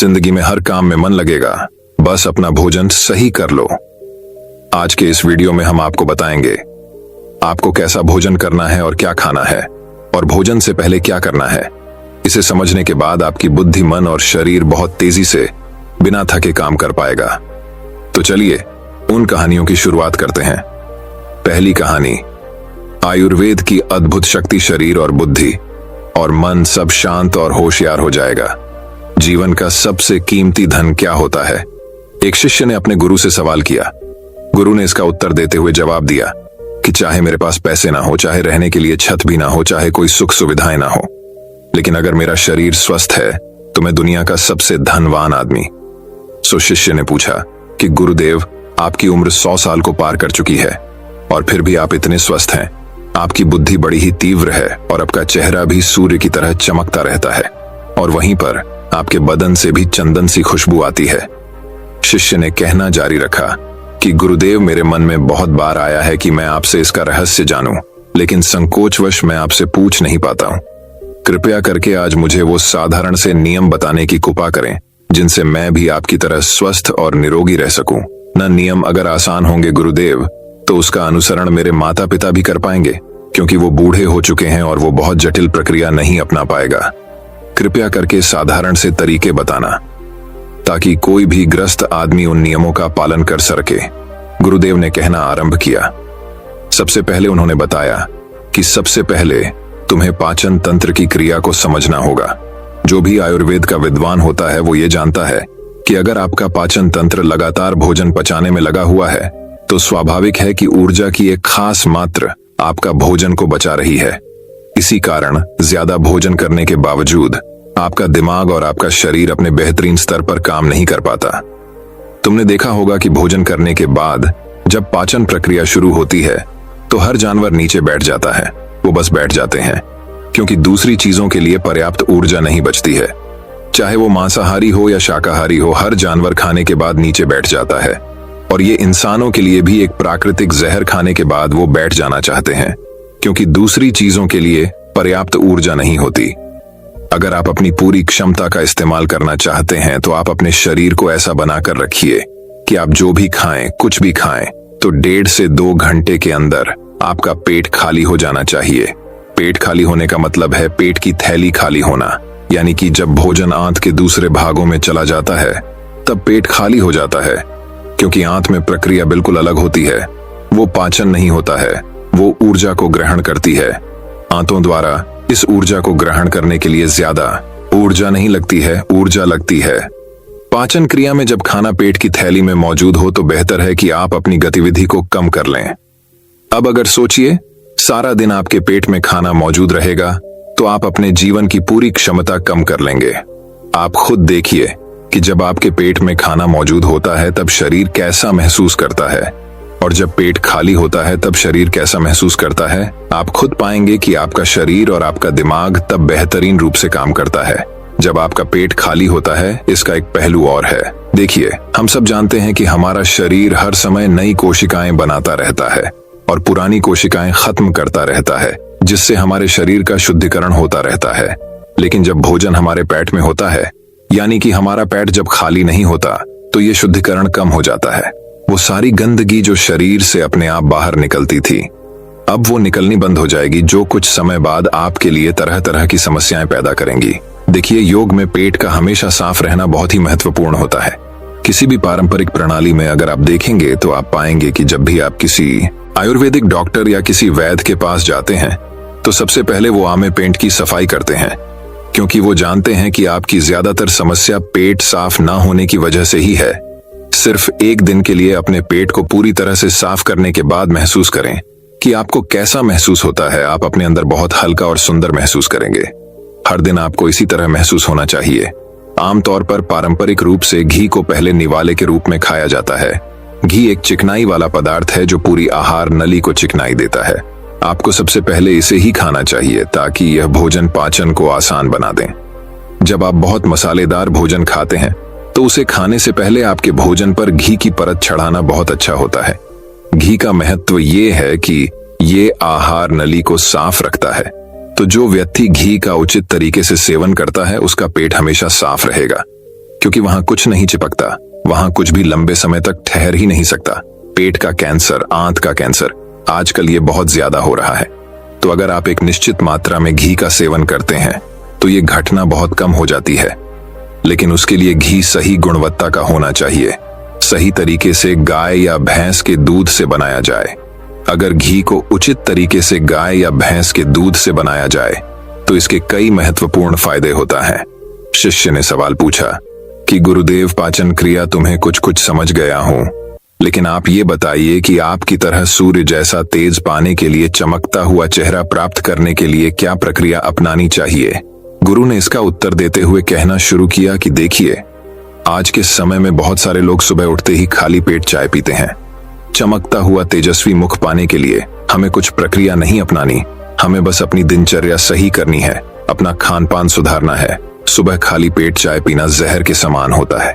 जिंदगी में हर काम में मन लगेगा, बस अपना भोजन सही कर लो। आज के इस वीडियो में हम आपको बताएंगे आपको कैसा भोजन करना है और क्या खाना है, और भोजन से पहले क्या करना है। इसे समझने के बाद आपकी बुद्धि, मन और शरीर बहुत तेजी से बिना थके काम कर पाएगा। तो चलिए उन कहानियों की शुरुआत करते हैं। पहली कहानी, आयुर्वेद की अद्भुत शक्ति। शरीर और बुद्धि और मन सब शांत और होशियार हो जाएगा। जीवन का सबसे कीमती धन क्या होता है? एक शिष्य ने अपने गुरु से सवाल किया। गुरु ने इसका उत्तर देते हुए जवाब दिया कि चाहे मेरे पास पैसे ना हो, चाहे रहने के लिए छत भी ना हो, चाहे कोई सुख सुविधाएं ना हो, लेकिन अगर मेरा शरीर स्वस्थ है तो मैं दुनिया का सबसे धनवान आदमी। सो शिष्य ने पूछा कि गुरुदेव, आपकी उम्र 100 साल को पार कर चुकी है और फिर भी आप इतने स्वस्थ हैं। आपकी बुद्धि बड़ी ही तीव्र है और आपका चेहरा भी सूर्य की तरह चमकता रहता है, और वहीं पर आपके बदन से भी चंदन सी खुशबू आती है। शिष्य ने कहना जारी रखा कि गुरुदेव, मेरे मन में बहुत बार आया है कि मैं आपसे इसका रहस्य जानूं, लेकिन संकोचवश मैं आपसे पूछ नहीं पाता हूं। कृपया करके आज मुझे वो साधारण से नियम बताने की कृपा करें जिनसे मैं भी आपकी तरह स्वस्थ और निरोगी रह सकूं। न नियम अगर आसान होंगे गुरुदेव, तो उसका अनुसरण मेरे माता पिता भी कर पाएंगे, क्योंकि वो बूढ़े हो चुके हैं और वो बहुत जटिल प्रक्रिया नहीं अपना पाएगा। कृपया करके साधारण से तरीके बताना ताकि कोई भी ग्रस्त आदमी उन नियमों का पालन कर सके। गुरुदेव ने कहना आरंभ किया। सबसे पहले उन्होंने बताया कि सबसे पहले तुम्हें पाचन तंत्र की क्रिया को समझना होगा। जो भी आयुर्वेद का विद्वान होता है वो ये जानता है कि अगर आपका पाचन तंत्र लगातार भोजन पचाने में लगा हुआ है तो स्वाभाविक है कि ऊर्जा की एक खास मात्रा आपका भोजन को बचा रही है। इसी कारण ज्यादा भोजन करने के बावजूद आपका दिमाग और आपका शरीर अपने बेहतरीन स्तर पर काम नहीं कर पाता। तुमने देखा होगा कि भोजन करने के बाद जब पाचन प्रक्रिया शुरू होती है तो हर जानवर नीचे बैठ जाता है। वो बस बैठ जाते हैं क्योंकि दूसरी चीजों के लिए पर्याप्त ऊर्जा नहीं बचती है। चाहे वो मांसाहारी हो या शाकाहारी हो, हर जानवर खाने के बाद नीचे बैठ जाता है, और ये इंसानों के लिए भी एक प्राकृतिक जहर खाने के बाद वो बैठ जाना चाहते हैं, क्योंकि दूसरी चीजों के लिए पर्याप्त ऊर्जा नहीं होती। अगर आप अपनी पूरी क्षमता का इस्तेमाल करना चाहते हैं तो आप अपने शरीर को ऐसा बनाकर रखिए कि आप जो भी खाएं, कुछ भी खाएं, तो 1.5 से 2 घंटे के अंदर आपका पेट खाली हो जाना चाहिए। पेट खाली होने का मतलब है पेट की थैली खाली होना, यानी कि जब भोजन आंत के दूसरे भागों में चला जाता है तब पेट खाली हो जाता है, क्योंकि आंत में प्रक्रिया बिल्कुल अलग होती है। वो पाचन नहीं होता है, वो ऊर्जा को ग्रहण करती है। आंतों द्वारा इस ऊर्जा को ग्रहण करने के लिए ज्यादा ऊर्जा नहीं लगती है, ऊर्जा लगती है। पाचन क्रिया में जब खाना पेट की थैली में मौजूद हो तो बेहतर है कि आप अपनी गतिविधि को कम कर लें। अब अगर सोचिए, सारा दिन आपके पेट में खाना मौजूद रहेगा तो आप अपने जीवन की पूरी क्षमता कम कर लेंगे। आप खुद देखिए कि जब आपके पेट में खाना मौजूद होता है तब शरीर कैसा महसूस करता है, और जब पेट खाली होता है तब शरीर कैसा महसूस करता है। आप खुद पाएंगे कि आपका शरीर और आपका दिमाग तब बेहतरीन रूप से काम करता है जब आपका पेट खाली होता है। इसका एक पहलू और है। देखिए, हम सब जानते हैं कि हमारा शरीर हर समय नई कोशिकाएं बनाता रहता है और पुरानी कोशिकाएं खत्म करता रहता है, जिससे हमारे शरीर का शुद्धिकरण होता रहता है। लेकिन जब भोजन हमारे पेट में होता है, यानी कि हमारा पेट जब खाली नहीं होता, तो ये शुद्धिकरण कम हो जाता है। वो सारी गंदगी जो शरीर से अपने आप बाहर निकलती थी, अब वो निकलनी बंद हो जाएगी, जो कुछ समय बाद आपके लिए तरह तरह की समस्याएं पैदा करेंगी। देखिए, योग में पेट का हमेशा साफ रहना बहुत ही महत्वपूर्ण होता है। किसी भी पारंपरिक प्रणाली में अगर आप देखेंगे तो आप पाएंगे कि जब भी आप किसी आयुर्वेदिक डॉक्टर या किसी वैद्य के पास जाते हैं तो सबसे पहले वो आमे पेट की सफाई करते हैं, क्योंकि वो जानते हैं कि आपकी ज्यादातर समस्या पेट साफ ना होने की वजह से ही है। सिर्फ एक दिन के लिए अपने पेट को पूरी तरह से साफ करने के बाद महसूस करें कि आपको कैसा महसूस होता है। आप अपने अंदर बहुत हल्का और सुंदर महसूस करेंगे। हर दिन आपको इसी तरह महसूस होना चाहिए। आमतौर पर पारंपरिक रूप से घी को पहले निवाले के रूप में खाया जाता है। घी एक चिकनाई वाला पदार्थ है जो पूरी आहार नली को चिकनाई देता है। आपको सबसे पहले इसे ही खाना चाहिए ताकि यह भोजन पाचन को आसान बना दें। जब आप बहुत मसालेदार भोजन खाते हैं तो उसे खाने से पहले आपके भोजन पर घी की परत चढ़ाना बहुत अच्छा होता है। घी का महत्व ये है कि ये आहार नली को साफ रखता है, तो जो व्यक्ति घी का उचित तरीके से सेवन करता है उसका पेट हमेशा साफ रहेगा। क्योंकि वहां कुछ नहीं चिपकता, वहां कुछ भी लंबे समय तक ठहर ही नहीं सकता। पेट का कैंसर, आंत का कैंसर, आजकल ये बहुत ज्यादा हो रहा है। तो अगर आप एक निश्चित मात्रा में घी का सेवन करते हैं तो ये घटना बहुत कम हो जाती है। लेकिन उसके लिए घी सही गुणवत्ता का होना चाहिए, सही तरीके से गाय या भैंस के दूध से बनाया जाए। अगर घी को उचित तरीके से गाय या भैंस के दूध से बनाया जाए तो इसके कई महत्वपूर्ण फायदे होता है। शिष्य ने सवाल पूछा कि गुरुदेव, पाचन क्रिया तुम्हें कुछ कुछ समझ गया हूं, लेकिन आप ये बताइए कि आपकी तरह सूर्य जैसा तेज पाने के लिए, चमकता हुआ चेहरा प्राप्त करने के लिए क्या प्रक्रिया अपनानी चाहिए। गुरु ने इसका उत्तर देते हुए कहना शुरू किया कि देखिए, आज के समय में बहुत सारे लोग सुबह उठते ही खाली पेट चाय पीते हैं। चमकता हुआ तेजस्वी मुख पाने के लिए हमें कुछ प्रक्रिया नहीं अपनानी, हमें बस अपनी दिनचर्या सही करनी है, अपना खान पान सुधारना है। सुबह खाली पेट चाय पीना जहर के समान होता है।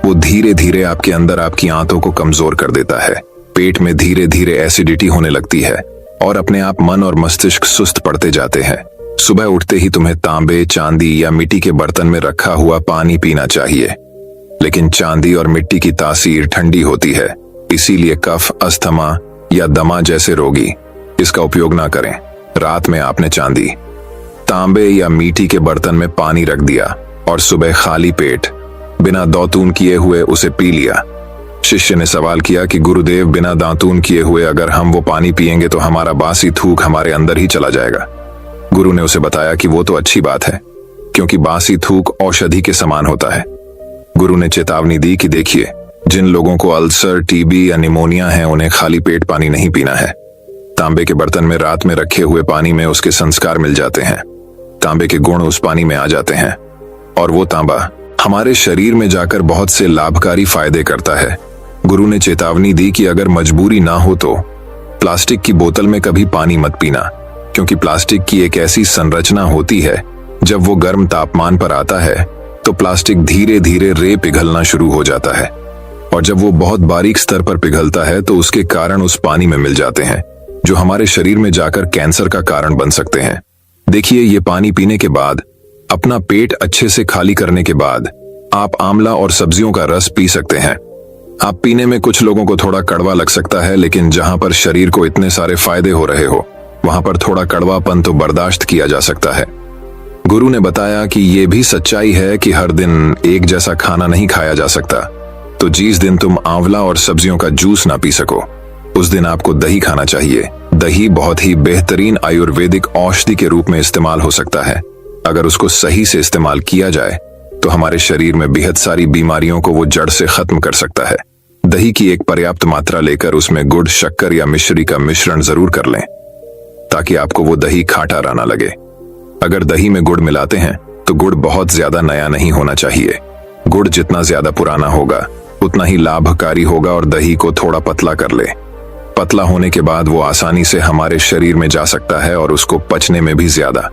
वो धीरे धीरे आपके अंदर आपकी आंतों को कमजोर कर देता है। पेट में धीरे धीरे एसिडिटी होने लगती है और अपने आप मन और मस्तिष्क सुस्त पड़ते जाते हैं। सुबह उठते ही तुम्हें तांबे, चांदी या मिट्टी के बर्तन में रखा हुआ पानी पीना चाहिए, लेकिन चांदी और मिट्टी की तासीर ठंडी होती है, इसीलिए कफ, अस्थमा या दमा जैसे रोगी इसका उपयोग ना करें। रात में आपने चांदी, तांबे या मिट्टी के बर्तन में पानी रख दिया और सुबह खाली पेट बिना दातून किए हुए उसे पी लिया। शिष्य ने सवाल किया कि गुरुदेव, बिना दातून किए हुए अगर हम वो पानी पिएंगे तो हमारा बासी थूक हमारे अंदर ही चला जाएगा। गुरु ने उसे बताया कि वो तो अच्छी बात है, क्योंकि बासी थूक औषधि के समान होता है। गुरु ने चेतावनी दी कि देखिए, जिन लोगों को अल्सर, टीबी या निमोनिया है, उन्हें खाली पेट पानी नहीं पीना है। तांबे के बर्तन में रात में रखे हुए पानी में उसके संस्कार मिल जाते हैं, तांबे के गुण उस पानी में आ जाते हैं और वो तांबा हमारे शरीर में जाकर बहुत से लाभकारी फायदे करता है। गुरु ने चेतावनी दी कि अगर मजबूरी ना हो तो प्लास्टिक की बोतल में कभी पानी मत पीना, क्योंकि प्लास्टिक की एक ऐसी संरचना होती है, जब वो गर्म तापमान पर आता है तो प्लास्टिक धीरे धीरे रे पिघलना शुरू हो जाता है, और जब वो बहुत बारीक स्तर पर पिघलता है तो उसके कारण उस पानी में मिल जाते हैं, जो हमारे शरीर में जाकर कैंसर का कारण बन सकते हैं। देखिए, ये पानी पीने के बाद, अपना पेट अच्छे से खाली करने के बाद आप आंवला और सब्जियों का रस पी सकते हैं। आप पीने में कुछ लोगों को थोड़ा कड़वा लग सकता है, लेकिन जहां पर शरीर को इतने सारे फायदे हो रहे हो, वहां पर थोड़ा कड़वापन तो बर्दाश्त किया जा सकता है। गुरु ने बताया कि यह भी सच्चाई है कि हर दिन एक जैसा खाना नहीं खाया जा सकता, तो जिस दिन तुम आंवला और सब्जियों का जूस ना पी सको, उस दिन आपको दही खाना चाहिए। दही बहुत ही बेहतरीन आयुर्वेदिक औषधि के रूप में इस्तेमाल हो सकता है। अगर उसको सही से इस्तेमाल किया जाए तो हमारे शरीर में बेहद सारी बीमारियों को वो जड़ से खत्म कर सकता है। दही की एक पर्याप्त मात्रा लेकर उसमें गुड़, शक्कर या मिश्री का मिश्रण जरूर कर लें, ताकि आपको वो दही खाटा ना लगे। अगर दही में गुड़ मिलाते हैं तो गुड़ बहुत ज्यादा नया नहीं होना चाहिए। गुड़ जितना ज्यादा पुराना होगा उतना ही लाभकारी होगा, और दही को थोड़ा पतला कर ले। पतला होने के बाद वो आसानी से हमारे शरीर में जा सकता है और उसको पचने में भी ज्यादा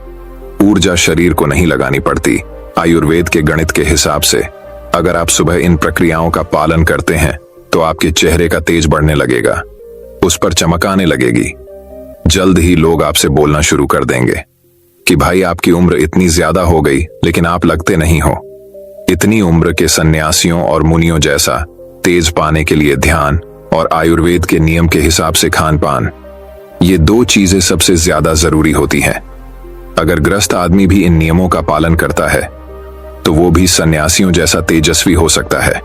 ऊर्जा शरीर को नहीं लगानी पड़ती। आयुर्वेद के गणित के हिसाब से अगर आप सुबह इन प्रक्रियाओं का पालन करते हैं तो आपके चेहरे का तेज बढ़ने लगेगा, उस पर चमक आने लगेगी। जल्द ही लोग आपसे बोलना शुरू कर देंगे कि भाई, आपकी उम्र इतनी ज्यादा हो गई लेकिन आप लगते नहीं हो। इतनी उम्र के सन्यासियों और मुनियों जैसा तेज पाने के लिए ध्यान और आयुर्वेद के नियम के हिसाब से खान पान, ये दो चीजें सबसे ज्यादा जरूरी होती हैं। अगर ग्रस्त आदमी भी इन नियमों का पालन करता है तो वो भी सन्यासियों जैसा तेजस्वी हो सकता है।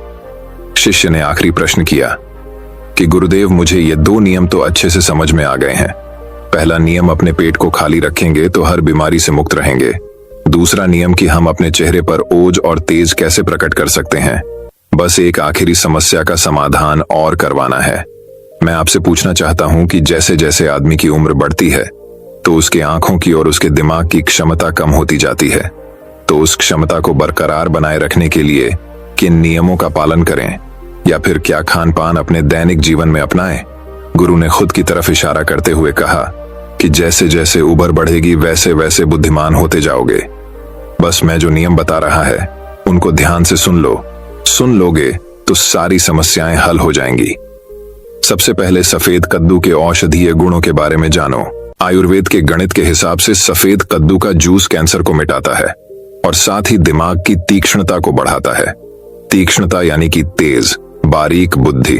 शिष्य ने आखिरी प्रश्न किया कि गुरुदेव, मुझे ये दो नियम तो अच्छे से समझ में आ गए हैं। पहला नियम, अपने पेट को खाली रखेंगे तो हर बीमारी से मुक्त रहेंगे। दूसरा नियम कि हम अपने चेहरे पर ओज और तेज कैसे प्रकट कर सकते हैं। बस एक आखिरी समस्या का समाधान और करवाना है। मैं आपसे पूछना चाहता हूं कि जैसे जैसे आदमी की उम्र बढ़ती है तो उसके आंखों की और उसके दिमाग की क्षमता कम होती जाती है, तो उस क्षमता को बरकरार बनाए रखने के लिए किन नियमों का पालन करें, या फिर क्या खान पान अपने दैनिक जीवन में अपनाएं। गुरु ने खुद की तरफ इशारा करते हुए कहा कि जैसे जैसे उम्र बढ़ेगी वैसे वैसे बुद्धिमान होते जाओगे। बस मैं जो नियम बता रहा है उनको ध्यान से सुन लोगे तो सारी समस्याएं हल हो जाएंगी। सबसे पहले सफेद कद्दू के औषधीय गुणों के बारे में जानो। आयुर्वेद के गणित के हिसाब से सफेद कद्दू का जूस कैंसर को मिटाता है और साथ ही दिमाग की तीक्ष्णता को बढ़ाता है। तीक्ष्णता यानी कि तेज बारीक बुद्धि।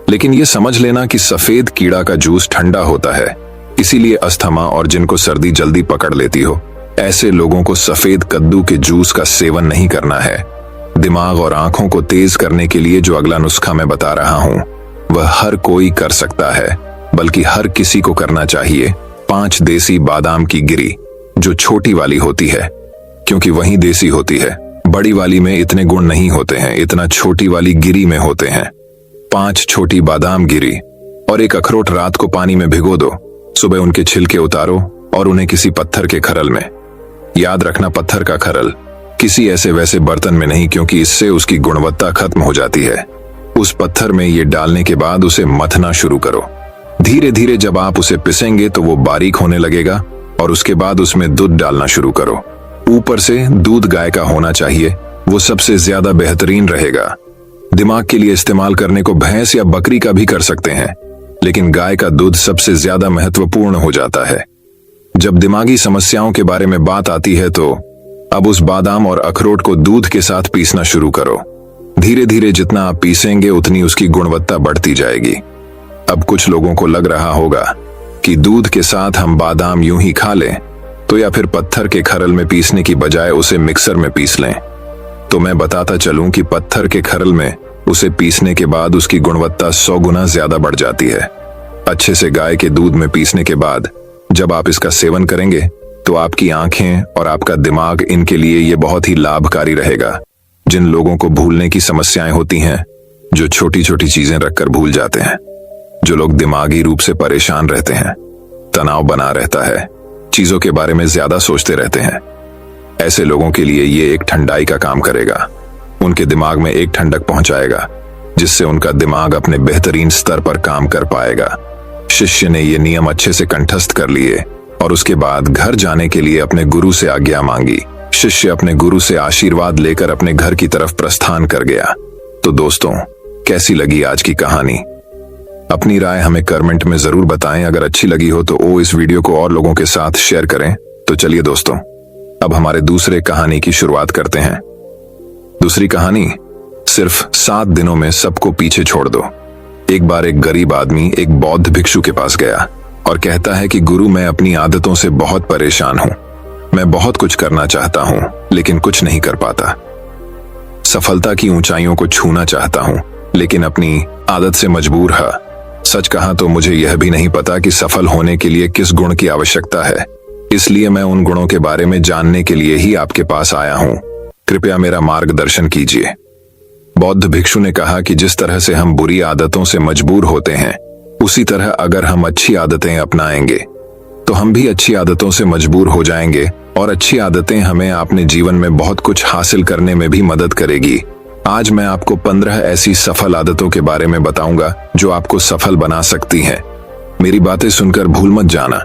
लेकिन ये समझ लेना कि सफेद कीड़ा का जूस ठंडा होता है, इसीलिए अस्थमा और जिनको सर्दी जल्दी पकड़ लेती हो, ऐसे लोगों को सफेद कद्दू के जूस का सेवन नहीं करना है। दिमाग और आंखों को तेज करने के लिए जो अगला नुस्खा मैं बता रहा हूं, वह हर कोई कर सकता है, बल्कि हर किसी को करना चाहिए। 5 देसी बादाम की गिरी, जो छोटी वाली होती है, क्योंकि वही देसी होती है। बड़ी वाली में इतने गुण नहीं होते हैं, इतना छोटी वाली गिरी में होते हैं। 5 छोटी बादाम गिरी और 1 अखरोट रात को पानी में भिगो दो। सुबह उनके छिलके उतारो और उन्हें किसी पत्थर के खरल में, याद रखना पत्थर का खरल, किसी ऐसे वैसे बर्तन में नहीं, क्योंकि इससे उसकी गुणवत्ता खत्म हो जाती है। उस पत्थर में ये डालने के बाद उसे मथना शुरू करो। धीरे धीरे जब आप उसे पिसेंगे तो वो बारीक होने लगेगा और उसके बाद उसमें दूध डालना शुरू करो। ऊपर से दूध गाय का होना चाहिए, वो सबसे ज्यादा बेहतरीन रहेगा। दिमाग के लिए इस्तेमाल करने को भैंस या बकरी का भी कर सकते हैं, लेकिन गाय का दूध सबसे ज्यादा महत्वपूर्ण हो जाता है। जब दिमागी समस्याओं के बारे में बात आती है तो अब उस बादाम और अखरोट को दूध के साथ पीसना शुरू करो। धीरे धीरे जितना आप पीसेंगे उतनी उसकी गुणवत्ता बढ़ती जाएगी। अब कुछ लोगों को लग रहा होगा कि दूध के साथ हम बादाम यूं ही खा लें, तो या फिर पत्थर के खरल में पीसने की बजाय उसे मिक्सर में पीस लें। तो मैं बताता चलूं कि पत्थर के खरल में उसे पीसने के बाद उसकी गुणवत्ता 100 गुना ज्यादा बढ़ जाती है। अच्छे से गाय के दूध में पीसने के बाद जब आप इसका सेवन करेंगे तो आपकी आंखें और आपका दिमाग, इनके लिए ये बहुत ही लाभकारी रहेगा। जिन लोगों को भूलने की समस्याएं होती हैं, जो छोटी छोटी चीजें रखकर भूल जाते हैं, जो लोग दिमागी रूप से परेशान रहते हैं, तनाव बना रहता है, चीजों के बारे में ज्यादा सोचते रहते हैं, ऐसे लोगों के लिए ये एक ठंडाई का काम करेगा। उनके दिमाग में एक ठंडक पहुंचाएगा, जिससे उनका दिमाग अपने बेहतरीन स्तर पर काम कर पाएगा। शिष्य ने ये नियम अच्छे से कंठस्थ कर लिए और उसके बाद घर जाने के लिए अपने गुरु से आज्ञा मांगी। शिष्य अपने गुरु से आशीर्वाद लेकर अपने घर की तरफ प्रस्थान कर गया। तो दोस्तों, कैसी लगी आज की कहानी? अपनी राय हमें कमेंट में जरूर बताएं। अगर अच्छी लगी हो तो इस वीडियो को और लोगों के साथ शेयर करें। तो चलिए दोस्तों, अब हमारे दूसरे कहानी की शुरुआत करते हैं। दूसरी कहानी, सिर्फ 7 दिनों में सबको पीछे छोड़ दो। एक बार एक गरीब आदमी एक बौद्ध भिक्षु के पास गया और कहता है कि गुरु, मैं अपनी आदतों से बहुत परेशान हूं। मैं बहुत कुछ करना चाहता हूं, लेकिन कुछ नहीं कर पाता। सफलता की ऊंचाइयों को छूना चाहता हूं, लेकिन अपनी आदत से मजबूर है। सच कहा तो मुझे यह भी नहीं पता कि सफल होने के लिए किस गुण की आवश्यकता है। इसलिए मैं उन गुणों के बारे में जानने के लिए ही आपके पास आया हूं। कृपया मेरा मार्गदर्शन कीजिए। बौद्ध भिक्षु ने कहा कि जिस तरह से हम बुरी आदतों से मजबूर होते हैं, उसी तरह अगर हम अच्छी आदतें अपनाएंगे तो हम भी अच्छी आदतों से मजबूर हो जाएंगे, और अच्छी आदतें हमें अपने जीवन में बहुत कुछ हासिल करने में भी मदद करेगी। आज मैं आपको 15 ऐसी सफल आदतों के बारे में बताऊंगा जो आपको सफल बना सकती हैं। मेरी बातें सुनकर भूल मत जाना,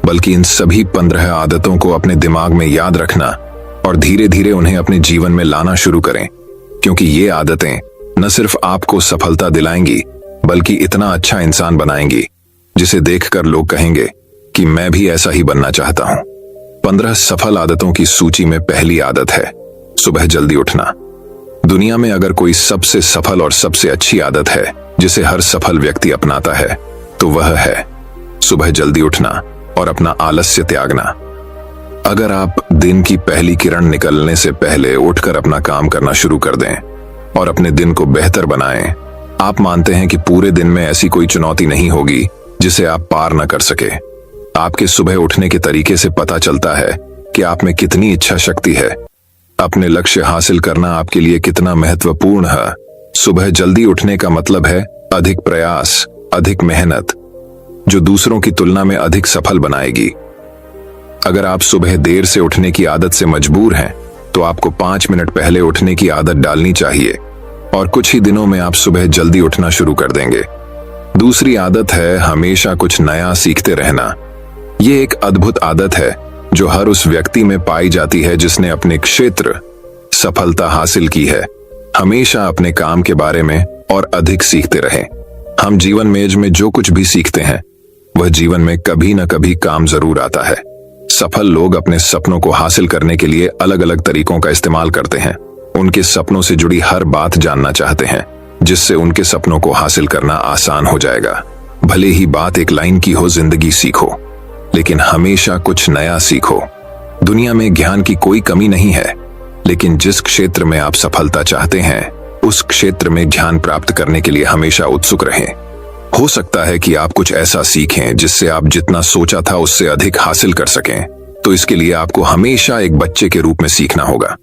बल्कि इन सभी 15 आदतों को अपने दिमाग में याद रखना और धीरे धीरे उन्हें अपने जीवन में लाना शुरू करें, क्योंकि ये आदतें न सिर्फ आपको सफलता दिलाएंगी, बल्कि इतना अच्छा इंसान बनाएंगी जिसे देखकर लोग कहेंगे कि मैं भी ऐसा ही बनना चाहता हूं। 15 सफल आदतों की सूची में पहली आदत है सुबह जल्दी उठना। दुनिया में अगर कोई सबसे सफल और सबसे अच्छी आदत है जिसे हर सफल व्यक्ति अपनाता है, तो वह है सुबह जल्दी उठना और अपना आलस्य त्यागना। अगर आप दिन की पहली किरण निकलने से पहले उठकर अपना काम करना शुरू कर दें और अपने दिन को बेहतर बनाएं, आप मानते हैं कि पूरे दिन में ऐसी कोई चुनौती नहीं होगी जिसे आप पार न कर सके। आपके सुबह उठने के तरीके से पता चलता है कि आप में कितनी इच्छा शक्ति है। अपने लक्ष्य हासिल करना आपके लिए कितना महत्वपूर्ण है। सुबह जल्दी उठने का मतलब है अधिक प्रयास, अधिक मेहनत, जो दूसरों की तुलना में अधिक सफल बनाएगी। अगर आप सुबह देर से उठने की आदत से मजबूर हैं, तो आपको 5 मिनट पहले उठने की आदत डालनी चाहिए और कुछ ही दिनों में आप सुबह जल्दी उठना शुरू कर देंगे। दूसरी आदत है हमेशा कुछ नया सीखते रहना। ये एक अद्भुत आदत है जो हर उस व्यक्ति में पाई जाती है जिसने अपने क्षेत्र सफलता हासिल की है। हमेशा अपने काम के बारे में और अधिक सीखते रहें। हम जीवन में जो कुछ भी सीखते हैं, वह जीवन में कभी न कभी काम जरूर आता है। सफल लोग अपने सपनों को हासिल करने के लिए अलग अलग तरीकों का इस्तेमाल करते हैं। उनके सपनों से जुड़ी हर बात जानना चाहते हैं, जिससे उनके सपनों को हासिल करना आसान हो जाएगा। भले ही बात एक लाइन की हो, जिंदगी सीखो, लेकिन हमेशा कुछ नया सीखो। दुनिया में ज्ञान की कोई कमी नहीं है, लेकिन जिस क्षेत्र में आप सफलता चाहते हैं उस क्षेत्र में ज्ञान प्राप्त करने के लिए हमेशा उत्सुक रहें। हो सकता है कि आप कुछ ऐसा सीखें जिससे आप जितना सोचा था उससे अधिक हासिल कर सकें, तो इसके लिए आपको हमेशा एक बच्चे के रूप में सीखना होगा।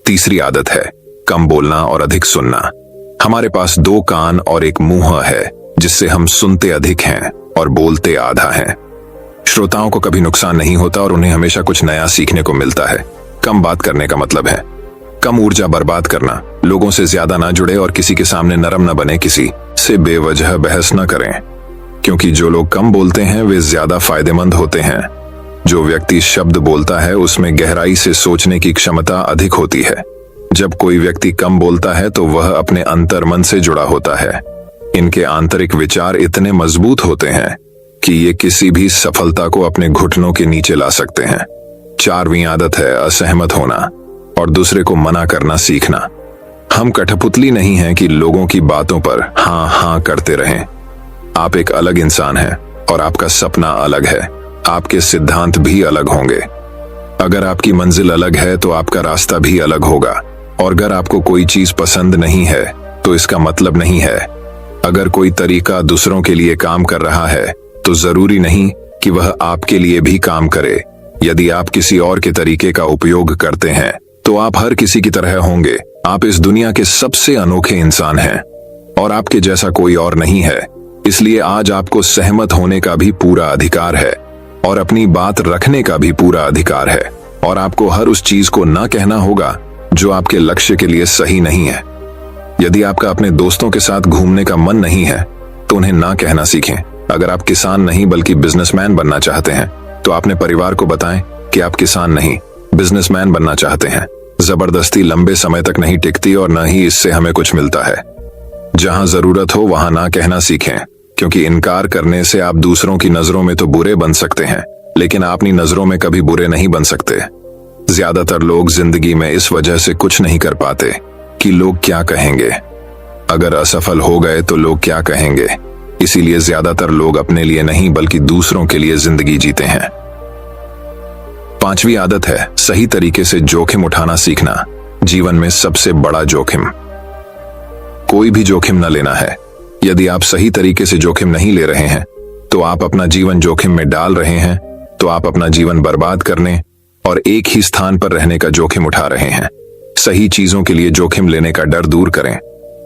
तीसरी आदत है कम बोलना और अधिक सुनना। हमारे पास 2 कान और एक मुंह है, जिससे हम सुनते अधिक हैं और बोलते आधा हैं। श्रोताओं को कभी नुकसान नहीं होता और उन्हें हमेशा कुछ नया सीखने को मिलता है। कम बात करने का मतलब है कम ऊर्जा बर्बाद करना, लोगों से ज्यादा ना जुड़े और किसी के सामने नरम न बने, किसी से बेवजह बहस न करें, क्योंकि जो लोग कम बोलते हैं वे ज्यादा फायदेमंद होते हैं। जो व्यक्ति शब्द बोलता है उसमें गहराई से सोचने की क्षमता अधिक होती है। जब कोई व्यक्ति कम बोलता है तो वह अपने अंतर्मन से जुड़ा होता है। इनके आंतरिक विचार इतने मजबूत होते हैं कि ये किसी भी सफलता को अपने घुटनों के नीचे ला सकते हैं। 4वीं आदत है असहमत होना और दूसरे को मना करना सीखना। हम कठपुतली नहीं हैं कि लोगों की बातों पर हाँ हाँ करते रहें। आप एक अलग इंसान हैं और आपका सपना अलग है। आपके सिद्धांत भी अलग होंगे। अगर आपकी मंजिल अलग है तो आपका रास्ता भी अलग होगा। और अगर आपको कोई चीज पसंद नहीं है तो इसका मतलब नहीं है। अगर कोई तरीका दूसरों के लिए काम कर रहा है तो जरूरी नहीं कि वह आपके लिए भी काम करे। यदि आप किसी और के तरीके का उपयोग करते हैं तो आप हर किसी की तरह होंगे। आप इस दुनिया के सबसे अनोखे इंसान हैं और आपके जैसा कोई और नहीं है। इसलिए आज आपको सहमत होने का भी पूरा अधिकार है और अपनी बात रखने का भी पूरा अधिकार है। और आपको हर उस चीज को ना कहना होगा जो आपके लक्ष्य के लिए सही नहीं है। यदि आपका अपने दोस्तों के साथ घूमने का मन नहीं है तो उन्हें ना कहना सीखें। अगर आप किसान नहीं बल्कि बिजनेसमैन बनना चाहते हैं तो अपने परिवार को बताएं कि आप किसान नहीं बिजनेसमैन बनना चाहते हैं। जबरदस्ती लंबे समय तक नहीं टिकती और न ही इससे हमें कुछ मिलता है। जहां जरूरत हो वहां ना कहना सीखें, क्योंकि इनकार करने से आप दूसरों की नजरों में तो बुरे बन सकते हैं, लेकिन अपनी नजरों में कभी बुरे नहीं बन सकते। ज्यादातर लोग जिंदगी में इस वजह से कुछ नहीं कर पाते कि लोग क्या कहेंगे। अगर असफल हो गए तो लोग क्या कहेंगे, इसीलिए ज्यादातर लोग अपने लिए नहीं बल्कि दूसरों के लिए जिंदगी जीते हैं। 5वीं आदत है सही तरीके से जोखिम उठाना सीखना। जीवन में सबसे बड़ा जोखिम कोई भी जोखिम न लेना है। यदि आप सही तरीके से जोखिम नहीं ले रहे हैं तो आप अपना जीवन जोखिम में डाल रहे हैं। तो आप अपना जीवन बर्बाद करने और एक ही स्थान पर रहने का जोखिम उठा रहे हैं। सही चीजों के लिए जोखिम लेने का डर दूर करें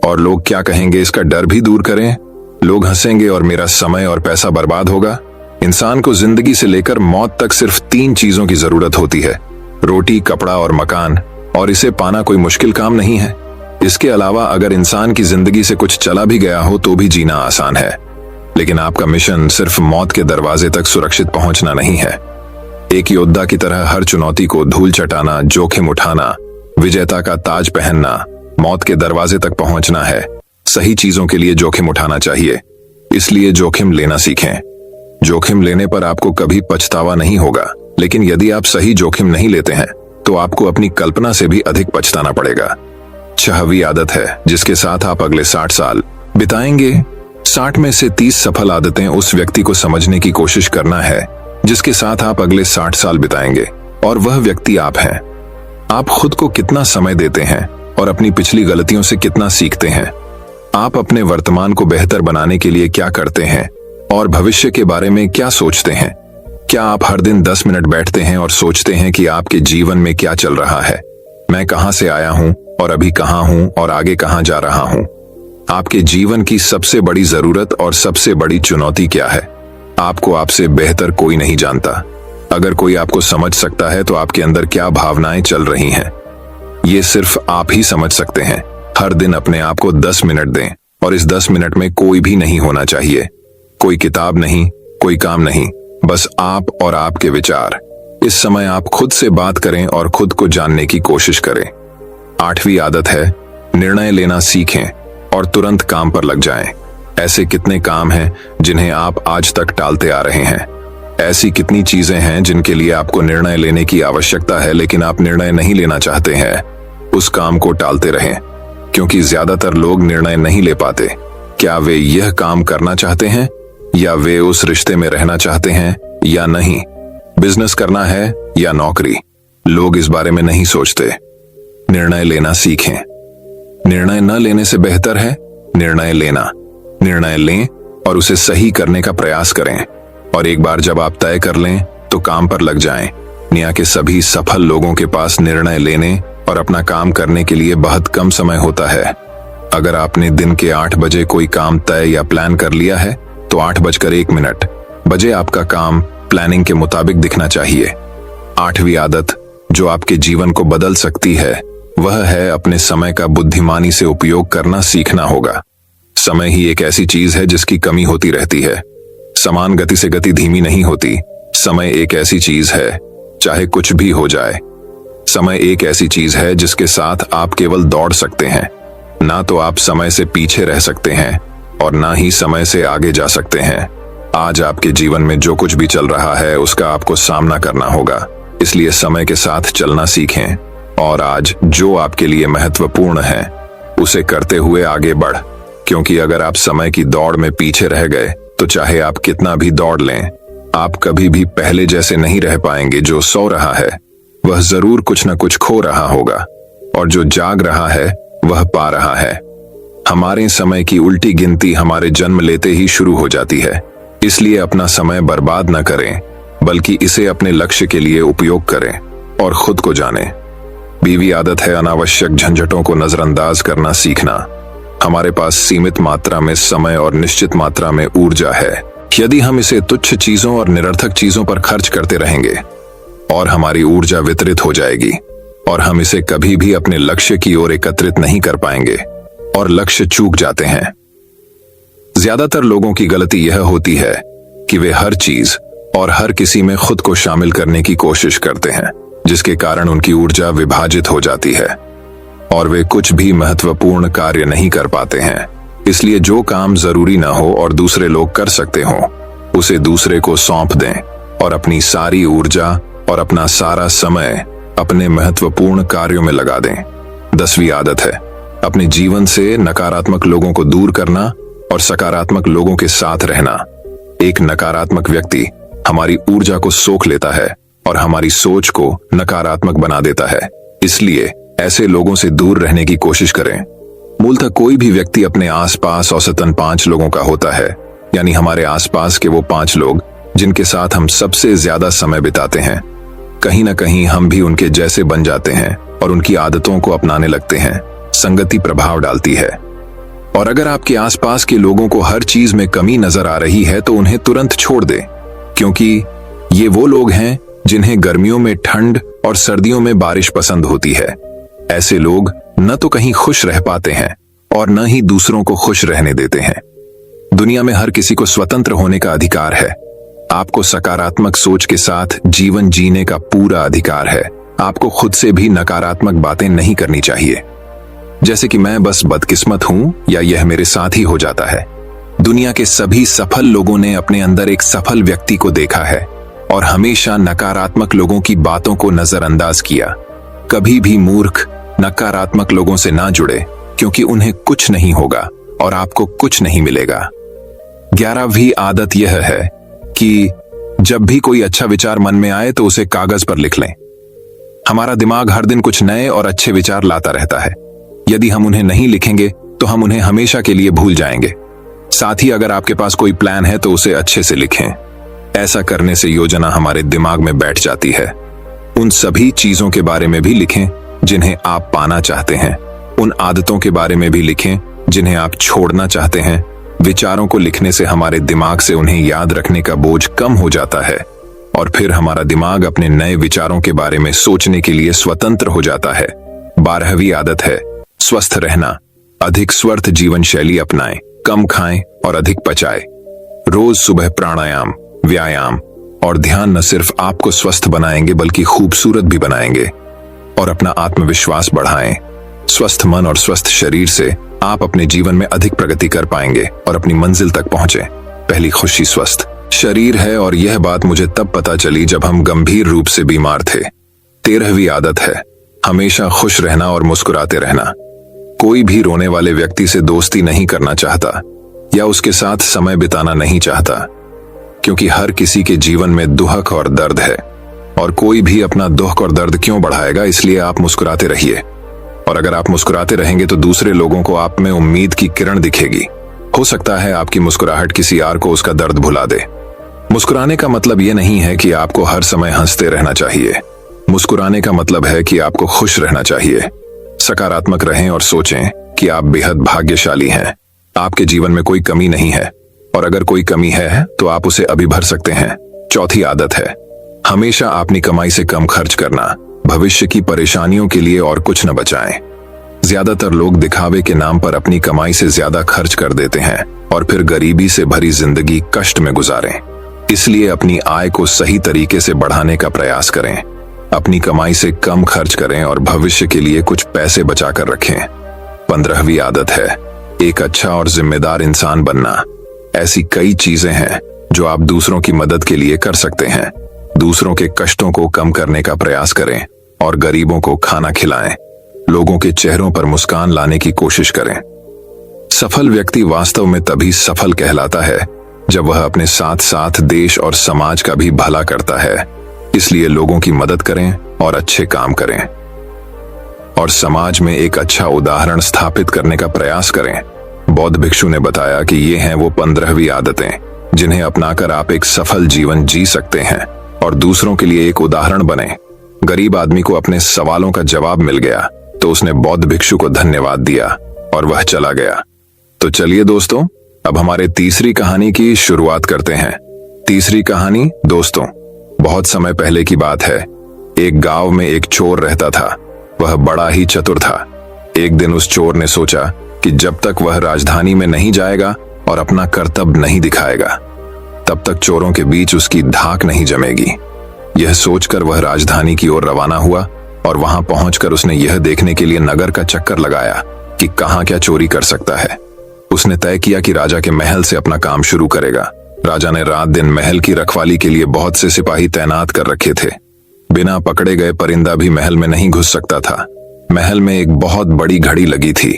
और लोग क्या कहेंगे इसका डर भी दूर करें। लोग हंसेंगे और मेरा समय और पैसा बर्बाद होगा। इंसान को जिंदगी से लेकर मौत तक सिर्फ 3 चीजों की जरूरत होती है, रोटी, कपड़ा और मकान, और इसे पाना कोई मुश्किल काम नहीं है। इसके अलावा अगर इंसान की जिंदगी से कुछ चला भी गया हो तो भी जीना आसान है। लेकिन आपका मिशन सिर्फ मौत के दरवाजे तक सुरक्षित पहुंचना नहीं है। एक योद्धा की तरह हर चुनौती को धूल चटाना, जोखिम उठाना, विजेता का ताज पहनना, मौत के दरवाजे तक पहुंचना है। सही चीजों के लिए जोखिम उठाना चाहिए, इसलिए जोखिम लेना सीखें। जोखिम लेने पर आपको कभी पछतावा नहीं होगा, लेकिन यदि आप सही जोखिम नहीं लेते हैं तो आपको अपनी कल्पना से भी अधिक पछताना पड़ेगा। 6वीं आदत है जिसके साथ आप अगले 60 साल बिताएंगे। 60 में से 30 सफल आदतें उस व्यक्ति को समझने की कोशिश करना है जिसके साथ आप अगले 60 साल बिताएंगे, और वह व्यक्ति आप हैं। आप खुद को कितना समय देते हैं और अपनी पिछली गलतियों से कितना सीखते हैं। आप अपने वर्तमान को बेहतर बनाने के लिए क्या करते हैं और भविष्य के बारे में क्या सोचते हैं। क्या आप हर दिन 10 मिनट बैठते हैं और सोचते हैं कि आपके जीवन में क्या चल रहा है, मैं कहां से आया हूं और अभी कहां हूं और आगे कहां जा रहा हूं। आपके जीवन की सबसे बड़ी जरूरत और सबसे बड़ी चुनौती क्या है। आपको आपसे बेहतर कोई नहीं जानता। अगर कोई आपको समझ सकता है तो आपके अंदर क्या भावनाएं चल रही हैं, ये सिर्फ आप ही समझ सकते हैं। हर दिन अपने आप को 10 मिनट दें और इस 10 मिनट में कोई भी नहीं होना चाहिए, कोई किताब नहीं, कोई काम नहीं, बस आप और आपके विचार। इस समय आप खुद से बात करें और खुद को जानने की कोशिश करें। 8वीं आदत है निर्णय लेना सीखें और तुरंत काम पर लग जाएं। ऐसे कितने काम हैं जिन्हें आप आज तक टालते आ रहे हैं। ऐसी कितनी चीजें हैं जिनके लिए आपको निर्णय लेने की आवश्यकता है लेकिन आप निर्णय नहीं लेना चाहते हैं। उस काम को टालते रहें, क्योंकि ज्यादातर लोग निर्णय नहीं ले पाते। क्या वे यह काम करना चाहते हैं या वे उस रिश्ते में रहना चाहते हैं या नहीं, बिजनेस करना है या नौकरी, लोग इस बारे में नहीं सोचते। निर्णय लेना सीखें। निर्णय न लेने से बेहतर है निर्णय लेना। निर्णय लें और उसे सही करने का प्रयास करें, और एक बार जब आप तय कर लें तो काम पर लग जाएं। दुनिया के सभी सफल लोगों के पास निर्णय लेने और अपना काम करने के लिए बहुत कम समय होता है। अगर आपने दिन के 8 बजे कोई काम तय या प्लान कर लिया है तो 8:01 बजे आपका काम प्लानिंग के मुताबिक दिखना चाहिए। 8वीं आदत जो आपके जीवन को बदल सकती है वह है अपने समय का बुद्धिमानी से उपयोग करना सीखना होगा। समय ही एक ऐसी चीज है जिसकी कमी होती रहती है। समान गति से गति धीमी नहीं होती। समय एक ऐसी चीज है, चाहे कुछ भी हो जाए, समय एक ऐसी चीज है जिसके साथ आप केवल दौड़ सकते हैं। ना तो आप समय से पीछे रह सकते हैं और ना ही समय से आगे जा सकते हैं। आज आपके जीवन में जो कुछ भी चल रहा है उसका आपको सामना करना होगा, इसलिए समय के साथ चलना सीखें और आज जो आपके लिए महत्वपूर्ण है उसे करते हुए आगे बढ़, क्योंकि अगर आप समय की दौड़ में पीछे रह गए तो चाहे आप कितना भी दौड़ लें, आप कभी भी पहले जैसे नहीं रह पाएंगे। जो सो रहा है वह जरूर कुछ न कुछ खो रहा होगा, और जो जाग रहा है वह पा रहा है। हमारे समय की उल्टी गिनती हमारे जन्म लेते ही शुरू हो जाती है, इसलिए अपना समय बर्बाद न करें, बल्कि इसे अपने लक्ष्य के लिए उपयोग करें और खुद को जानें। 20वीं आदत है अनावश्यक झंझटों को नजरअंदाज करना सीखना। हमारे पास सीमित मात्रा में समय और निश्चित मात्रा में ऊर्जा है। यदि हम इसे तुच्छ चीजों और निरर्थक चीजों पर खर्च करते रहेंगे और हमारी ऊर्जा वितरित हो जाएगी और हम इसे कभी भी अपने लक्ष्य की ओर एकत्रित नहीं कर पाएंगे और लक्ष्य चूक जाते हैं। ज्यादातर लोगों की गलती यह होती है कि वे हर चीज और हर किसी में खुद को शामिल करने की कोशिश करते हैं, जिसके कारण उनकी ऊर्जा विभाजित हो जाती है और वे कुछ भी महत्वपूर्ण कार्य नहीं कर पाते हैं। इसलिए जो काम जरूरी ना हो और दूसरे लोग कर सकते हो उसे दूसरे को सौंप दें और अपनी सारी ऊर्जा और अपना सारा समय अपने महत्वपूर्ण कार्यों में लगा दें। 10वीं आदत है अपने जीवन से नकारात्मक लोगों को दूर करना और सकारात्मक लोगों के साथ रहना। एक नकारात्मक व्यक्ति हमारी ऊर्जा को सोख लेता है और हमारी सोच को नकारात्मक बना देता है, इसलिए ऐसे लोगों से दूर रहने की कोशिश करें। मूलतः कोई भी व्यक्ति अपने आसपास औसतन 5 लोगों का होता है, यानी हमारे आसपास के वो 5 लोग जिनके साथ हम सबसे ज्यादा समय बिताते हैं। कहीं ना कहीं हम भी उनके जैसे बन जाते हैं और उनकी आदतों को अपनाने लगते हैं। संगति प्रभाव डालती है, और अगर आपके आसपास के लोगों को हर चीज में कमी नजर आ रही है तो उन्हें तुरंत छोड़ दें, क्योंकि ये वो लोग हैं जिन्हें गर्मियों में ठंड और सर्दियों में बारिश पसंद होती है। ऐसे लोग न तो कहीं खुश रह पाते हैं और न ही दूसरों को खुश रहने देते हैं। दुनिया में हर किसी को स्वतंत्र होने का अधिकार है। आपको सकारात्मक सोच के साथ जीवन जीने का पूरा अधिकार है। आपको खुद से भी नकारात्मक बातें नहीं करनी चाहिए, जैसे कि मैं बस बदकिस्मत हूं या यह मेरे साथ ही हो जाता है। दुनिया के सभी सफल लोगों ने अपने अंदर एक सफल व्यक्ति को देखा है और हमेशा नकारात्मक लोगों की बातों को नजरअंदाज किया। कभी भी मूर्ख नकारात्मक लोगों से ना जुड़े, क्योंकि उन्हें कुछ नहीं होगा और आपको कुछ नहीं मिलेगा। 11वीं आदत यह है कि जब भी कोई अच्छा विचार मन में आए तो उसे कागज पर लिख लें। हमारा दिमाग हर दिन कुछ नए और अच्छे विचार लाता रहता है। यदि हम उन्हें नहीं लिखेंगे तो हम उन्हें हमेशा के लिए भूल जाएंगे। साथ ही अगर आपके पास कोई प्लान है तो उसे अच्छे से लिखें। ऐसा करने से योजना हमारे दिमाग में बैठ जाती है। उन सभी चीजों के बारे में भी लिखें जिन्हें आप पाना चाहते हैं। उन आदतों के बारे में भी लिखें जिन्हें आप छोड़ना चाहते हैं। विचारों को लिखने से हमारे दिमाग से उन्हें याद रखने का बोझ कम हो जाता है और फिर हमारा दिमाग अपने नए विचारों के बारे में सोचने के लिए स्वतंत्र हो जाता है। 12वीं आदत है स्वस्थ रहना। अधिक स्वस्थ जीवन शैली अपनाएं, कम खाएं और अधिक पचाएं। रोज सुबह प्राणायाम, व्यायाम और ध्यान न सिर्फ आपको स्वस्थ बनाएंगे बल्कि खूबसूरत भी बनाएंगे और अपना आत्मविश्वास बढ़ाएं। स्वस्थ मन और स्वस्थ शरीर से आप अपने जीवन में अधिक प्रगति कर पाएंगे और अपनी मंजिल तक पहुंचे। पहली खुशी स्वस्थ शरीर है, और यह बात मुझे तब पता चली जब हम गंभीर रूप से बीमार थे। 13वीं आदत है हमेशा खुश रहना और मुस्कुराते रहना। कोई भी रोने वाले व्यक्ति से दोस्ती नहीं करना चाहता या उसके साथ समय बिताना नहीं चाहता, क्योंकि हर किसी के जीवन में दुख और दर्द है और कोई भी अपना दुख और दर्द क्यों बढ़ाएगा। इसलिए आप मुस्कुराते रहिए, और अगर आप मुस्कुराते रहेंगे तो दूसरे लोगों को आप में उम्मीद की किरण दिखेगी। हो सकता है आपकी मुस्कुराहट किसी और को उसका दर्द भुला दे। मुस्कुराने का मतलब यह नहीं है कि आपको हर समय हंसते रहना चाहिए। मुस्कुराने का मतलब है कि आपको खुश रहना चाहिए। सकारात्मक रहें और सोचें कि आप बेहद भाग्यशाली हैं। आपके जीवन में कोई कमी नहीं है, और अगर कोई कमी है तो आप उसे अभी भर सकते हैं। चौथी आदत है हमेशा अपनी कमाई से कम खर्च करना। भविष्य की परेशानियों के लिए और कुछ न बचाएं। ज्यादातर लोग दिखावे के नाम पर अपनी कमाई से ज्यादा खर्च कर देते हैं और फिर गरीबी से भरी जिंदगी कष्ट में गुजारें। इसलिए अपनी आय को सही तरीके से बढ़ाने का प्रयास करें। अपनी कमाई से कम खर्च करें और भविष्य के लिए कुछ पैसे बचाकर रखें। 15वीं आदत है एक अच्छा और जिम्मेदार इंसान बनना। ऐसी कई चीजें हैं जो आप दूसरों की मदद के लिए कर सकते हैं। दूसरों के कष्टों को कम करने का प्रयास करें और गरीबों को खाना खिलाएं। लोगों के चेहरों पर मुस्कान लाने की कोशिश करें। सफल व्यक्ति वास्तव में तभी सफल कहलाता है जब वह अपने साथ साथ देश और समाज का भी भला करता है। इसलिए लोगों की मदद करें और अच्छे काम करें और समाज में एक अच्छा उदाहरण स्थापित करने का प्रयास करें। बौद्ध भिक्षु ने बताया कि ये हैं वो 15वीं आदतें जिन्हें अपनाकर आप एक सफल जीवन जी सकते हैं और दूसरों के लिए एक उदाहरण बने। गरीब आदमी को अपने सवालों का जवाब मिल गया तो उसने बौद्ध भिक्षु को धन्यवाद दिया और वह चला गया। तो चलिए दोस्तों, अब हमारे तीसरी कहानी की शुरुआत करते हैं। तीसरी कहानी दोस्तों, बहुत समय पहले की बात है। एक गांव में एक चोर रहता था। वह बड़ा ही चतुर था। एक दिन उस चोर ने सोचा कि जब तक वह राजधानी में नहीं जाएगा और अपना कर्तव्य नहीं दिखाएगा, तब तक चोरों के बीच उसकी धाक नहीं जमेगी। यह सोचकर वह राजधानी की ओर रवाना हुआ और वहां पहुंचकर उसने यह देखने के लिए नगर का चक्कर लगाया कि कहां क्या चोरी कर सकता है। उसने तय किया कि राजा के महल से अपना काम शुरू करेगा। राजा ने रात दिन महल की रखवाली के लिए बहुत से सिपाही तैनात कर रखे थे। बिना पकड़े गए परिंदा भी महल में नहीं घुस सकता था। महल में एक बहुत बड़ी घड़ी लगी थी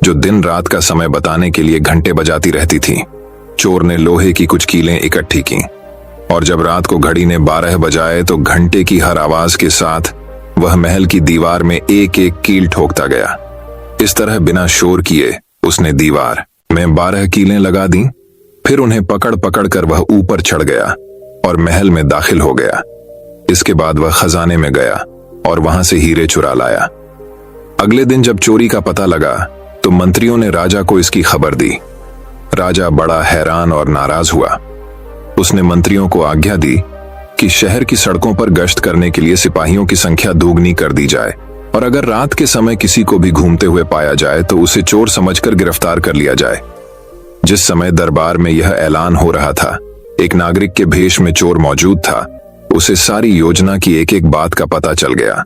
जो दिन रात का समय बताने के लिए घंटे बजाती रहती थी। चोर ने लोहे की कुछ कीलें इकट्ठी की और जब रात को घड़ी ने 12 बजाए तो घंटे की हर आवाज के साथ वह महल की दीवार में एक एक कील ठोकता गया। इस तरह बिना शोर किए उसने दीवार में 12 कीलें लगा दी। फिर उन्हें पकड़ पकड़ कर वह ऊपर चढ़ गया और महल में दाखिल हो गया। इसके बाद वह खजाने में गया और वहां से हीरे चुरा लाया। अगले दिन जब चोरी का पता लगा तो मंत्रियों ने राजा को इसकी खबर दी। राजा बड़ा हैरान और नाराज हुआ। उसने मंत्रियों को आज्ञा दी कि शहर की सड़कों पर गश्त करने के लिए सिपाहियों की संख्या दोगुनी कर दी जाए और अगर रात के समय किसी को भी घूमते हुए पाया जाए तो उसे चोर समझकर गिरफ्तार कर लिया जाए। जिस समय दरबार में यह ऐलान हो रहा था, एक नागरिक के भेष में चोर मौजूद था। उसे सारी योजना की एक एक बात का पता चल गया।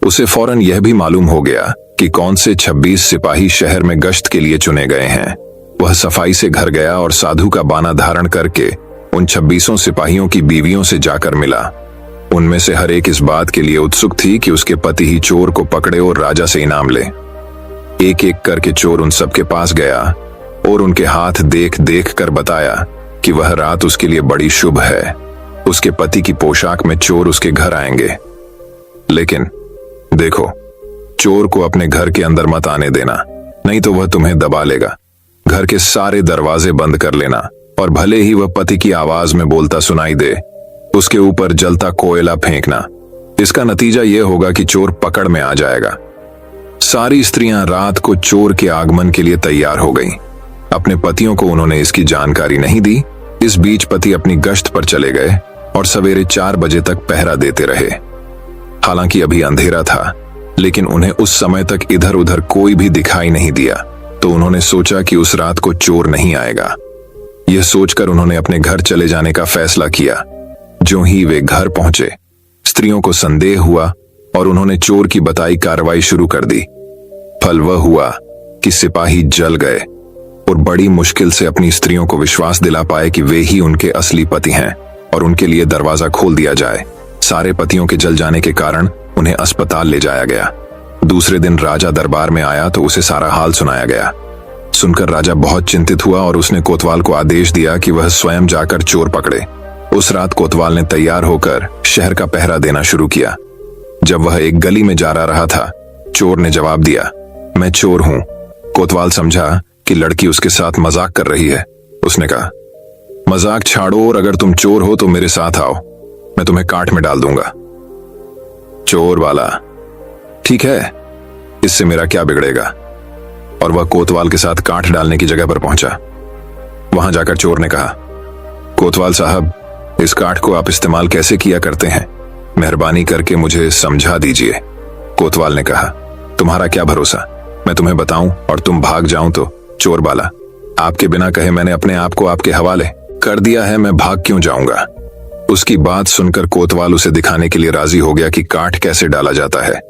उसे फौरन यह भी मालूम हो गया कि कौन से 26 सिपाही शहर में गश्त के लिए चुने गए हैं। वह सफाई से घर गया और साधु का बाना धारण करके उन 26 सिपाहियों की बीवियों से जाकर मिला। उनमें से हर एक इस बात के लिए उत्सुक थी कि उसके पति ही चोर को पकड़े और राजा से इनाम ले। एक एक करके चोर उन सबके पास गया और उनके हाथ देख देख कर बताया कि वह रात उसके लिए बड़ी शुभ है। उसके पति की पोशाक में चोर उसके घर आएंगे। लेकिन देखो, चोर को अपने घर के अंदर मत आने देना, नहीं तो वह तुम्हें दबा लेगा। घर के सारे दरवाजे बंद कर लेना और भले ही वह पति की आवाज में बोलता सुनाई दे, उसके ऊपर जलता कोयला फेंकना। इसका नतीजा यह होगा कि चोर पकड़ में आ जाएगा। सारी स्त्रियां रात को चोर के आगमन के लिए तैयार हो गईं। अपने पतियों को उन्होंने इसकी जानकारी नहीं दी। इस बीच पति अपनी गश्त पर चले गए और सवेरे 4 बजे तक पहरा देते रहे। हालांकि अभी अंधेरा था, लेकिन उन्हें उस समय तक इधर उधर कोई भी दिखाई नहीं दिया, तो उन्होंने सोचा कि उस रात को चोर नहीं आएगा। यह सोचकर उन्होंने अपने घर चले जाने का फैसला किया। जो ही वे घर पहुंचे, स्त्रियों को संदेह हुआ और उन्होंने चोर की बताई कार्रवाई शुरू कर दी। फल वह हुआ कि सिपाही जल गए और बड़ी मुश्किल से अपनी स्त्रियों को विश्वास दिला पाए कि वे ही उनके असली पति हैं और उनके लिए दरवाजा खोल दिया जाए। सारे पतियों के जल जाने के कारण उन्हें अस्पताल ले जाया गया। दूसरे दिन राजा दरबार में आया तो उसे सारा हाल सुनाया गया। सुनकर राजा बहुत चिंतित हुआ और उसने कोतवाल को आदेश दिया कि वह स्वयं जाकर चोर पकड़े। उस रात कोतवाल ने तैयार होकर शहर का पहरा देना शुरू किया। जब वह एक गली में जा रहा था, चोर ने जवाब दिया, मैं चोर हूं। कोतवाल समझा कि लड़की उसके साथ मजाक कर रही है। उसने कहा, मजाक छाड़ो और अगर तुम चोर हो तो मेरे साथ आओ, मैं तुम्हें काट में डाल दूंगा। चोर वाला, ठीक है, इससे मेरा क्या बिगड़ेगा। और वह कोतवाल के साथ काट डालने की जगह पर पहुंचा। वहां जाकर चोर ने कहा, कोतवाल साहब, इस काठ को आप इस्तेमाल कैसे किया करते हैं, मेहरबानी करके मुझे समझा दीजिए। कोतवाल ने कहा, तुम्हारा क्या भरोसा, मैं तुम्हें बताऊं और तुम भाग जाऊं तो। चोर वाला, आपके बिना कहे मैंने अपने आप को आपके हवाले कर दिया है, मैं भाग क्यों जाऊंगा। उसकी बात सुनकर कोतवाल उसे दिखाने के लिए राजी हो गया कि काठ कैसे डाला जाता है।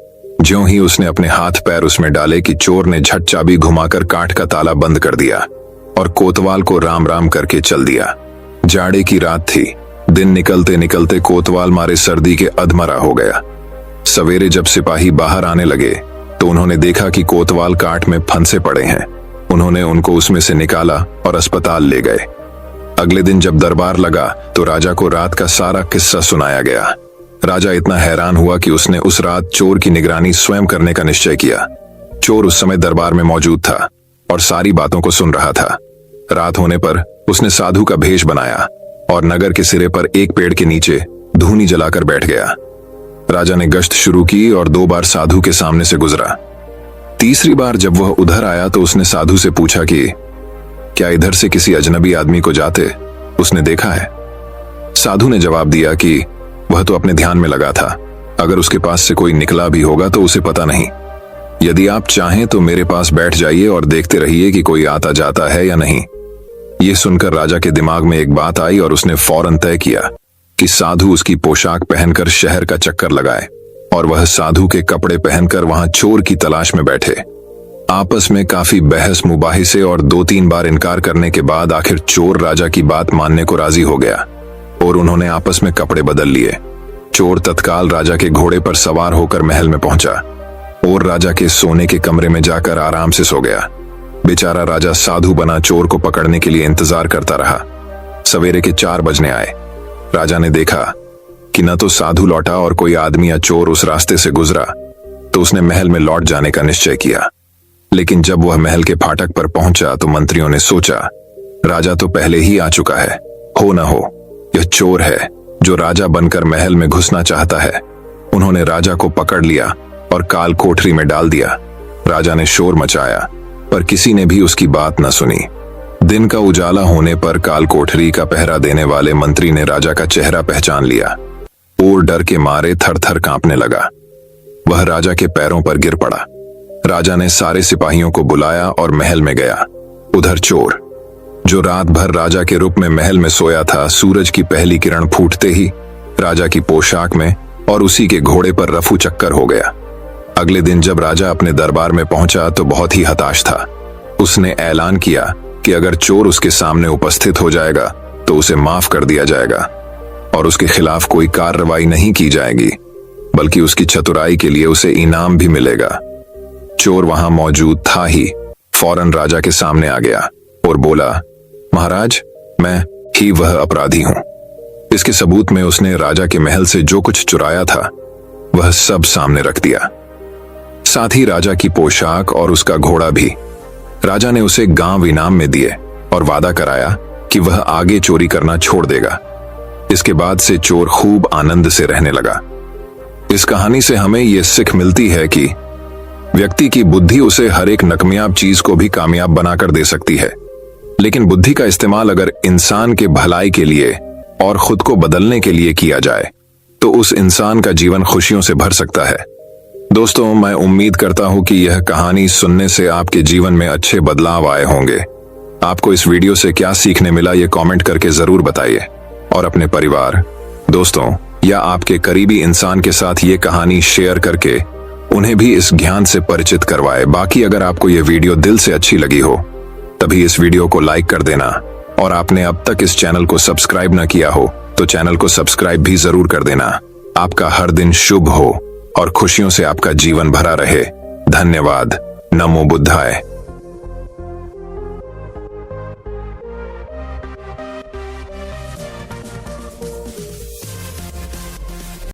ज्यों ही उसने अपने हाथ पैर उसमें डाले कि चोर ने झट चाबी घुमाकर काठ का ताला बंद कर दिया और कोतवाल को राम राम करके चल दिया। जाड़े की रात थी। दिन निकलते निकलते कोतवाल मारे सर्दी के अधमरा हो गया। सवेरे जब सिपाही बाहर आने लगे तो उन्होंने देखा कि कोतवाल काठ में फंसे पड़े हैं। उन्होंने उनको उसमें से निकाला और अस्पताल ले गए। अगले दिन जब दरबार लगा तो राजा को रात का सारा किस्सा सुनाया गया। राजा इतना हैरान हुआ कि उसने उस रात चोर की निगरानी स्वयं करने का निश्चय किया। चोर उस समय दरबार में मौजूद था और सारी बातों को सुन रहा था। रात होने पर उसने साधु का भेष बनाया और नगर के सिरे पर एक पेड़ के नीचे धूनी जलाकर बैठ गया। राजा ने गश्त शुरू की और 2 बार साधु के सामने से गुजरा। तीसरी बार जब वह उधर आया तो उसने साधु से पूछा कि क्या इधर से किसी अजनबी आदमी को जाते उसने देखा है। साधु ने जवाब दिया कि वह तो अपने ध्यान में लगा था, अगर उसके पास से कोई निकला भी होगा तो उसे पता नहीं। यदि आप चाहें तो मेरे पास बैठ जाइए और देखते रहिए कि कोई आता जाता है या नहीं। यह सुनकर राजा के दिमाग में एक बात आई और उसने फौरन तय किया कि साधु उसकी पोशाक पहनकर शहर का चक्कर लगाए और वह साधु के कपड़े पहनकर वहां चोर की तलाश में बैठे। आपस में काफी बहस मुबाहिसे और 2-3 बार इनकार करने के बाद आखिर चोर राजा की बात मानने को राजी हो गया और उन्होंने आपस में कपड़े बदल लिए। चोर तत्काल राजा के घोड़े पर सवार होकर महल में पहुंचा और राजा के सोने के कमरे में जाकर आराम से सो गया। बेचारा राजा साधु बना चोर को पकड़ने के लिए इंतजार करता रहा। सवेरे के 4 बजने आए। राजा ने देखा कि न तो साधु लौटा और कोई आदमी या चोर उस रास्ते से गुजरा, तो उसने महल में लौट जाने का निश्चय किया। लेकिन जब वह महल के फाटक पर पहुंचा तो मंत्रियों ने सोचा, राजा तो पहले ही आ चुका है, हो न हो यह चोर है जो राजा बनकर महल में घुसना चाहता है। उन्होंने राजा को पकड़ लिया और काल कोठरी में डाल दिया। राजा ने शोर मचाया पर किसी ने भी उसकी बात न सुनी। दिन का उजाला होने पर काल कोठरी का पहरा देने वाले मंत्री ने राजा का चेहरा पहचान लिया और डर के मारे थर-थर कांपने लगा। वह राजा के पैरों पर गिर पड़ा। राजा ने सारे सिपाहियों को बुलाया और महल में गया। उधर चोर, जो रात भर राजा के रूप में महल में सोया था, सूरज की पहली किरण फूटते ही राजा की पोशाक में और उसी के घोड़े पर रफू चक्कर हो गया। अगले दिन जब राजा अपने दरबार में पहुंचा तो बहुत ही हताश था। उसने ऐलान किया कि अगर चोर उसके सामने उपस्थित हो जाएगा तो उसे माफ कर दिया जाएगा और उसके खिलाफ कोई कार्रवाई नहीं की जाएगी, बल्कि उसकी चतुराई के लिए उसे इनाम भी मिलेगा। चोर वहां मौजूद था ही फौरन राजा के सामने आ गया और बोला, महाराज, मैं ही वह अपराधी हूं। इसके सबूत में उसने राजा के महल से जो कुछ चुराया था वह सब सामने रख दिया, साथ ही राजा की पोशाक और उसका घोड़ा भी। राजा ने उसे गांव इनाम में दिए और वादा कराया कि वह आगे चोरी करना छोड़ देगा। इसके बाद से चोर खूब आनंद से रहने लगा। इस कहानी से हमें यह सीख मिलती है कि व्यक्ति की बुद्धि उसे हर एक नाकामयाब चीज को भी कामयाब बनाकर दे सकती है, लेकिन बुद्धि का इस्तेमाल अगर इंसान के भलाई के लिए और खुद को बदलने के लिए किया जाए तो उस इंसान का जीवन खुशियों से भर सकता है। दोस्तों, मैं उम्मीद करता हूं कि यह कहानी सुनने से आपके जीवन में अच्छे बदलाव आए होंगे। आपको इस वीडियो से क्या सीखने मिला ये कमेंट करके जरूर बताइए और अपने परिवार, दोस्तों या आपके करीबी इंसान के साथ ये कहानी शेयर करके उन्हें भी इस ज्ञान से परिचित करवाए। बाकी अगर आपको ये वीडियो दिल से अच्छी लगी हो तभी इस वीडियो को लाइक कर देना और आपने अब तक इस चैनल को सब्सक्राइब न किया हो तो चैनल को सब्सक्राइब भी जरूर कर देना। आपका हर दिन शुभ हो और खुशियों से आपका जीवन भरा रहे। धन्यवाद। नमो बुद्धाय।